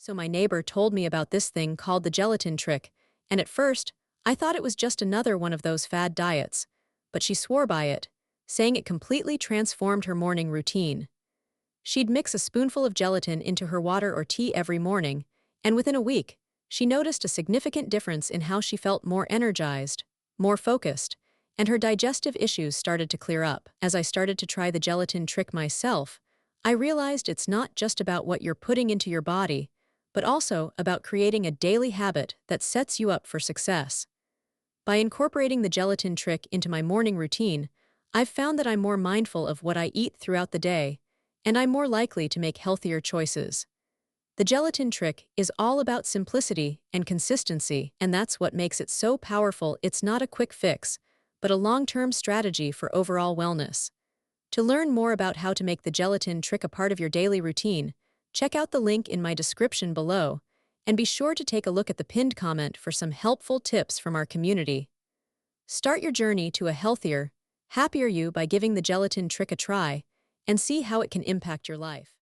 So my neighbor told me about this thing called the gelatin trick, and at first, I thought it was just another one of those fad diets. But she swore by it, saying it completely transformed her morning routine. She'd mix a spoonful of gelatin into her water or tea every morning, and within a week, she noticed a significant difference in how she felt more energized, more focused, and her digestive issues started to clear up. As I started to try the gelatin trick myself, I realized it's not just about what you're putting into your body, but also about creating a daily habit that sets you up for success. By incorporating the gelatin trick into my morning routine, I've found that I'm more mindful of what I eat throughout the day, and I'm more likely to make healthier choices. The gelatin trick is all about simplicity and consistency, and that's what makes it so powerful. It's not a quick fix, but a long-term strategy for overall wellness. To learn more about how to make the gelatin trick a part of your daily routine, check out the link in my description below, and be sure to take a look at the pinned comment for some helpful tips from our community. Start your journey to a healthier, happier you by giving the gelatin trick a try, and see how it can impact your life.